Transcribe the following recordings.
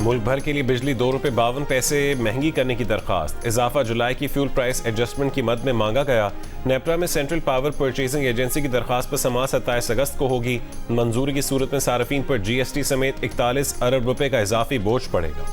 मुल्क भर के लिए बिजली ₹2.52 महंगी करने की दरखास्त। इजाफा जुलाई की फ्यूल प्राइस एडजस्टमेंट की मद में मांगा गया। नेपरा में सेंट्रल पावर परचेजिंग एजेंसी की दरखास्त पर समाअत 27 अगस्त को होगी। मंजूरी की सूरत में सार्फिन पर GST समेत 41 अरब रुपए का इजाफी बोझ पड़ेगा।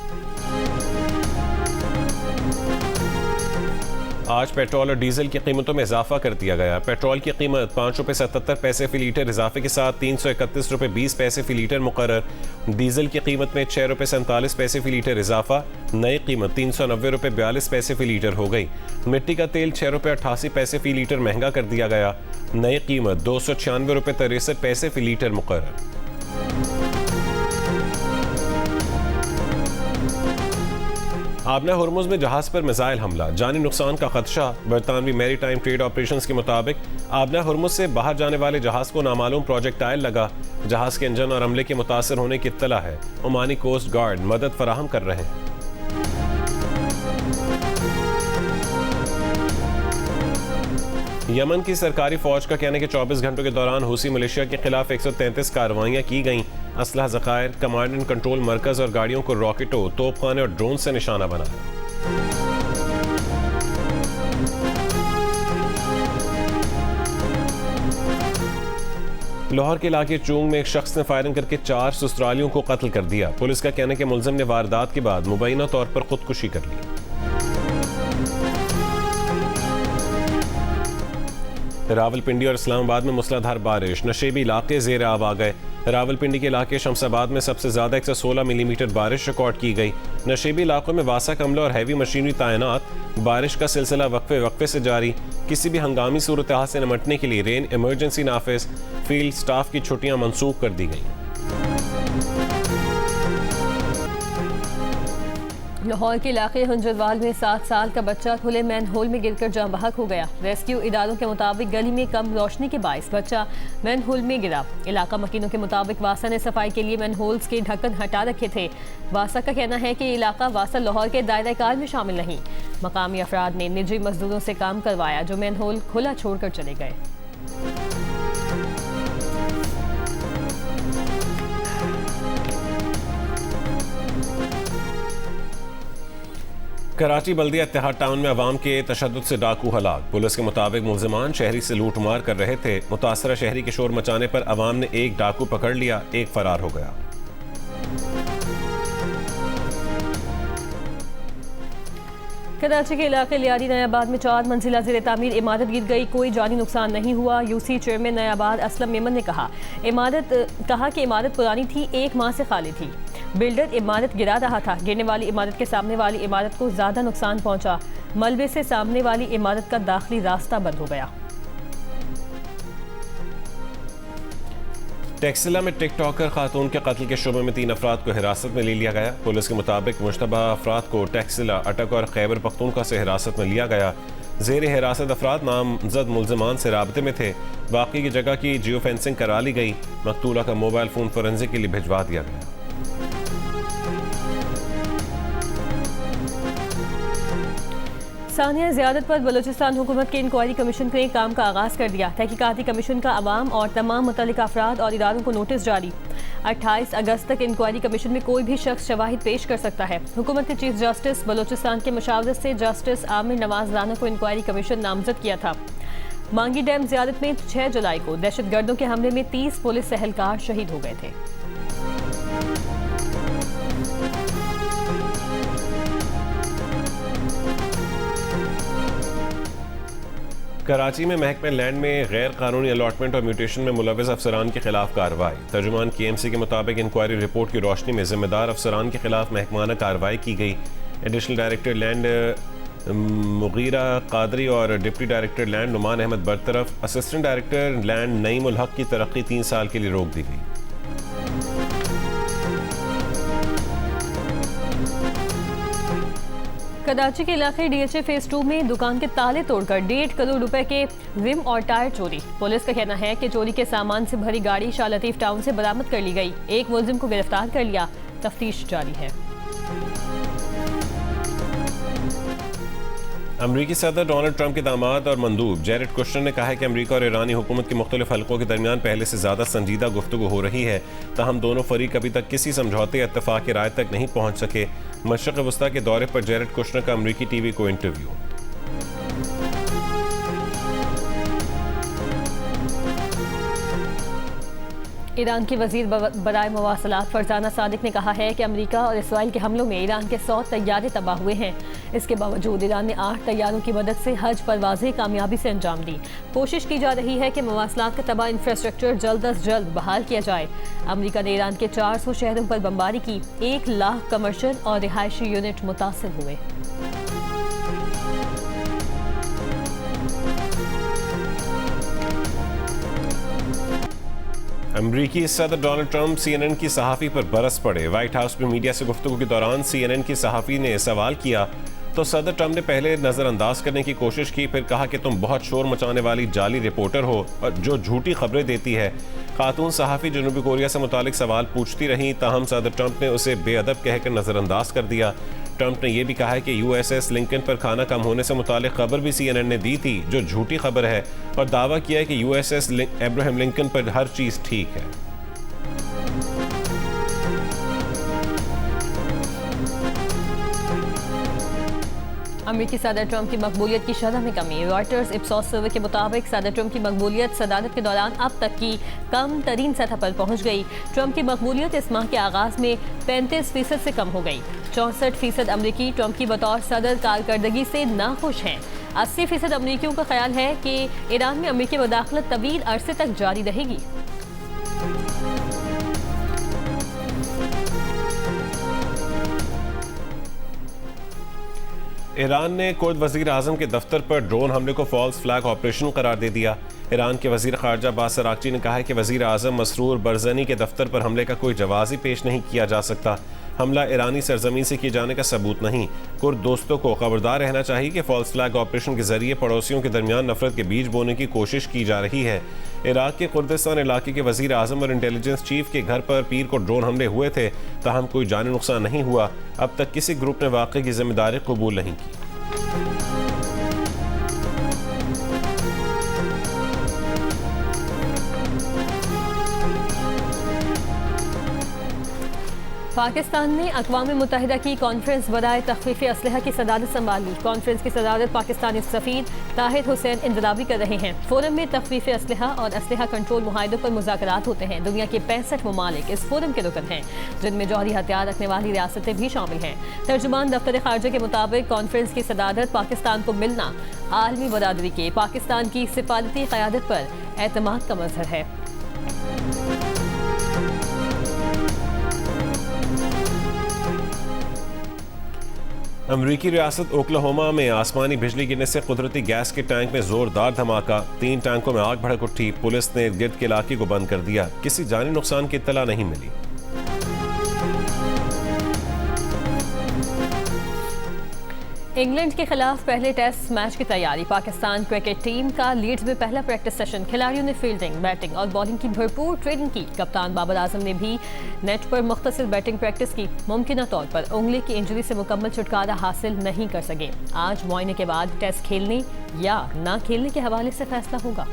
आज पेट्रोल और डीजल की कीमतों में इजाफा कर दिया गया। पेट्रोल की कीमत ₹5.77 फी लीटर इजाफे के साथ ₹331.20 फी लीटर मुकर्रर। डीजल की कीमत में ₹6.47 फी लीटर इजाफा। नई कीमत ₹390.42 फी लीटर हो गई। मिट्टी का तेल ₹6.88 फी लीटर महंगा कर दिया गया। नई कीमत ₹296.63 फी लीटर मुकर्रर। आबना हुर्मुज में जहाज पर मिसाइल हमला, जानी नुकसान का खदशा। बरतानवी मैरीटाइम ट्रेड ऑपरेशंस के मुताबिक आबना हुर्मुज से बाहर जाने वाले जहाज को नामालूम प्रोजेक्टाइल लगा। जहाज के इंजन और अमले के मुतासर होने की इत्तला है। ओमानी कोस्ट गार्ड मदद फराहम कर रहे हैं। यमन की सरकारी फौज का कहना है कि 24 घंटों के दौरान हुसी मलेशिया के खिलाफ 133 कार्रवाइयां की गईं। असलहा ज़खायर, कमांड एंड कंट्रोल मरकज और गाड़ियों को रॉकेटों, तोपखाने और ड्रोन से निशाना बनाया। लाहौर के इलाके चूंग में एक शख्स ने फायरिंग करके 4 ससुरालियों को कत्ल कर दिया। पुलिस का कहना है कि मुलजिम ने वारदात के बाद मुबैना तौर पर खुदकुशी कर ली। रावलपिंडी और इस्लामाबाद में मूसलाधार बारिश, नशेबी इलाके ज़ेर आब आ गए। रावलपिंडी के इलाके शमसाबाद में सबसे ज़्यादा 116 मिलीमीटर बारिश रिकॉर्ड की गई। नशेबी इलाकों में वासा कमला और हैवी मशीनरी तैनात। बारिश का सिलसिला वक्फे से जारी। किसी भी हंगामी सूरत हाल से निपटने के लिए रेन इमरजेंसी नाफिज। फील्ड स्टाफ की छुट्टियां मनसूख कर दी गई। लाहौर के इलाके हंजरवाल में 7 साल का बच्चा खुले मैन होल में गिरकर जाँ बहक हो गया। रेस्क्यू इदारों के मुताबिक गली में कम रोशनी के बाइस बच्चा मैन होल में गिरा। इलाका मकीनों के मुताबिक वासा ने सफाई के लिए मैन होल्स के ढक्कन हटा रखे थे। वासा का कहना है कि इलाका वासा लाहौर के दायरा कार में शामिल नहीं। मकामी अफराद ने निजी मजदूरों से काम करवाया जो मैन होल खुला छोड़कर चले गए। कराची बल्दिया इत्तेहाद टाउन में अवाम के तशद्दुद से डाकू हलाक। पुलिस के मुताबिक मुलजिमान शहरी से लूटमार कर रहे थे। मुतासरा शहरी के शोर मचाने पर अवाम ने एक डाकू पकड़ लिया, एक फरार हो गया। कराची के इलाके लियारी नयाबाद में 4 मंजिला ज़ेर तामीर इमारत गिर गई। कोई जानी नुकसान नहीं हुआ। यूसी चेयरमैन नयाबाद असलम मेमन ने कहा कि इमारत पुरानी थी, 1 माह से खाली थी। बिल्डर इमारत गिरा रहा था। गिरने वाली इमारत के सामने वाली इमारत को ज़्यादा नुकसान पहुंचा। मलबे से सामने वाली इमारत का दाखिली रास्ता बंद हो गया। टेक्सिला में टिकटॉकर खातून के कत्ल के शुबे में 3 अफराद को हिरासत में ले लिया गया। पुलिस के मुताबिक मुश्तबा अफराद को टेक्सिला, अटक और खैबर पख्तूनख्वा से हिरासत में लिया गया। ज़ेर हिरासत अफराद नामजद मुलजिमान से राबते में थे। वाक़ई की जगह की जियो फेंसिंग करा ली गई। मकतूला का मोबाइल फ़ोन फोरेंसिक के लिए भिजवा दिया गया। सानिया ज़ियादत पर बलूचिस्तान हुकूमत के इंक्वायरी कमीशन ने काम का आगाज़ कर दिया। तहकीकाती कमीशन का अवाम और तमाम मुतल्लिका अफराद और इदारों को नोटिस जारी। 28 अगस्त तक इंक्वायरी कमीशन में कोई भी शख्स शवाहिद पेश कर सकता है। हुकूमत ने चीफ जस्टिस बलूचिस्तान के मुशावरत से जस्टिस आमिर नवाज राना को इंक्वायरी कमीशन नामजद किया था। मांगी डैम ज़ियादत में 6 जुलाई को दहशतगर्दों के हमले में 30 पुलिस एहलकार शहीद हो गए थे। कराची में महकमे लैंड में गैर कानूनी अलॉटमेंट और म्यूटेशन में मुलव्वस अफसरान के खिलाफ कार्रवाई। तर्जुमान KMC के मुताबिक इंक्वायरी रिपोर्ट की रोशनी में जिम्मेदार अफसरान के खिलाफ महकमाना कार्रवाई की गई। Additional director land Mughira Qadri और deputy director land Numan Ahmed बरतरफ। Assistant director land Naeem ul Haq की तरक्की 3 साल के लिए रोक दी गई। कराची के इलाके DHA फेज 2 में दुकान के ताले तोड़कर 1.5 करोड़ रुपए के रिम और टायर चोरी। पुलिस का कहना है कि चोरी के सामान से भरी गाड़ी शाह लतीफ टाउन से बरामद कर ली गई। एक मुलजिम को गिरफ्तार कर लिया। तफ्तीश जारी है। अमरीकी सदर डोनाल्ड ट्रंप के दामाद और मंदूब जेरेड कुशनर ने कहा है कि अमरीका और ईरानी हुकूमत के मुख्तलिफ हलकों के दरमियान पहले से ज़्यादा संजीदा गुफ्तगू हो रही है, ताहम दोनों फरीक अभी तक किसी समझौते या इत्तफाक की राय तक नहीं पहुँच सके। मशरक़ वस्ता के दौरे पर जेरेड कुशनर का अमरीकी टीवी को इंटरव्यू। ईरान के वजीर बराए मवासलात फरजाना सादिक ने कहा है कि अमेरिका और इसराइल के हमलों में ईरान के 100 तैयारे तबाह हुए हैं। इसके बावजूद ईरान ने 8 तैयारों की मदद से हज परवाजें कामयाबी से अंजाम दी। कोशिश की जा रही है कि मवासलात का तबाह इंफ्रास्ट्रक्चर जल्द अज जल्द बहाल किया जाए। अमेरिका ने ईरान के 400 शहरों पर बमबारी की। 1 लाख कमर्शियल और रिहायशी यूनिट मुतासिर हुए। अमरीकी सदर डोनाल्ड ट्रंप CNN की सहाफ़ी पर बरस पड़े। व्हाइट हाउस में मीडिया से गुफ्तगू के दौरान CNN की सहाफ़ी ने सवाल किया तो सदर ट्रंप ने पहले नज़रअंदाज करने की कोशिश की, फिर कहा कि तुम बहुत शोर मचाने वाली जाली रिपोर्टर हो और जो झूठी खबरें देती है। खातून सहाफ़ी जनूबी कोरिया से मुतालिक सवाल पूछती रहीं, ताहम सदर ट्रंप ने उसे बेअदब कहकर नज़रअंदाज कर दिया। ट्रंप ने यह भी कहा है कि USS लिंकन पर खाना कम होने से मुतालिक खबर भी CNN ने दी थी, जो झूठी खबर है, और दावा किया है कि USS अब्राहम लिंकन पर हर चीज़ ठीक है। अमेरिकी सदर ट्रंप की मकबूलियत की शरह में कमी। रॉयटर्स इप्सॉस सर्वे के मुताबिक सदर ट्रंप की मकबूलियत सदारत के दौरान अब तक की कम तरीन सतह पर पहुंच गई। ट्रंप की मकबूलियत इस माह के आगाज में 35% से कम हो गई। 64% अमरीकी ट्रंप की बतौर सदर कारकर्दगी से नाखुश हैं। 80% अमरीकियों का ख्याल है कि ईरान में अमरीकी मुदाखलत तवील अरसे तक जारी रहेगी। ईरान ने कुर्द वजीर आजम के दफ्तर पर ड्रोन हमले को फॉल्स फ्लैग ऑपरेशन करार दे दिया। ईरान के वजीर खारजा अब्बास अरागची ने कहा है कि वजीर आजम मसरूर बरजनी के दफ्तर पर हमले का कोई जवाब ही पेश नहीं किया जा सकता। हमला ईरानी सरजमीन से किए जाने का सबूत नहीं। कुर्द दोस्तों को खबरदार रहना चाहिए कि फॉल्स फ्लैग ऑपरेशन के जरिए पड़ोसियों के दरमियान नफरत के बीज बोने की कोशिश की जा रही है। इराक के कुर्दिस्तान इलाके के वजीर आजम और इंटेलिजेंस चीफ के घर पर पीर को ड्रोन हमले हुए थे, ताहम कोई जानी नुकसान नहीं हुआ। अब तक किसी ग्रुप ने वाक़े की जिम्मेदारी कबूल नहीं की। पाकिस्तान ने अक़वाम मुत्तहिदा की कॉन्फ्रेंस बराए तख़फ़ीफ़ असलहा की सदारत संभाली। कॉन्फ्रेंस की सदारत पाकिस्तानी सफ़ीर ताहिर हुसैन इंदराबी कर रहे हैं। फोरम में तख़फ़ीफ़ असलहा और असलहा कंट्रोल मुआहिदों पर मुज़ाकरात होते हैं। दुनिया के 65 ममालिक इस फोरम के रुकन हैं, जिनमें जौहरी हथियार रखने वाली रियासतें भी शामिल हैं। तर्जुमान दफ्तर ख़ारजा के मुताबिक कॉन्फ्रेंस की सदारत पाकिस्तान को मिलना आलमी बरादरी के पाकिस्तान की सिफारती क़यादत पर एतमाद का मज़हर है। अमरीकी रियासत ओक्लाहोमा में आसमानी बिजली गिरने से कुदरती गैस के टैंक में जोरदार धमाका। 3 टैंकों में आग भड़क उठी। पुलिस ने इर्द गिर्द के इलाके को बंद कर दिया। किसी जानी नुकसान की इत्तला नहीं मिली। इंग्लैंड के खिलाफ पहले टेस्ट मैच की तैयारी। पाकिस्तान क्रिकेट टीम का लीड्स में पहला प्रैक्टिस सेशन। खिलाड़ियों ने फील्डिंग, बैटिंग और बॉलिंग की भरपूर ट्रेनिंग की। कप्तान बाबर आजम ने भी नेट पर मुख्तसर बैटिंग प्रैक्टिस की। मुमकिन तौर पर उंगली की इंजरी से मुकम्मल छुटकारा हासिल नहीं कर सके। आज मुआयने के बाद टेस्ट खेलने या ना खेलने के हवाले से फैसला होगा।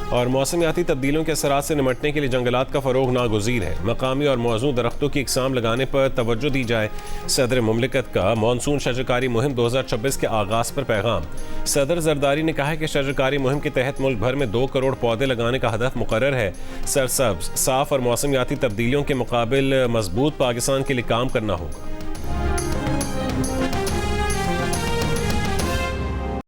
और मौसमियाती तब्दीलियों के असरात से निमटने के लिए जंगलात का फ़रोग नागुज़ीर है। मकामी और मौजूद दरख्तों की इकसाम लगाने पर तवज्जो दी जाए। सदर मुमलिकत का मानसून शजरकारी मुहिम 2026 के आगाज़ पर पैगाम। सदर जरदारी ने कहा है कि शजरकारी मुहिम के तहत मुल्क भर में 2 करोड़ पौधे लगाने का हदफ मुकर्रर है। सरसब्ज, साफ और मौसमियाती तब्दीलियों के मुकाबिल मजबूत पाकिस्तान के लिए काम करना होगा।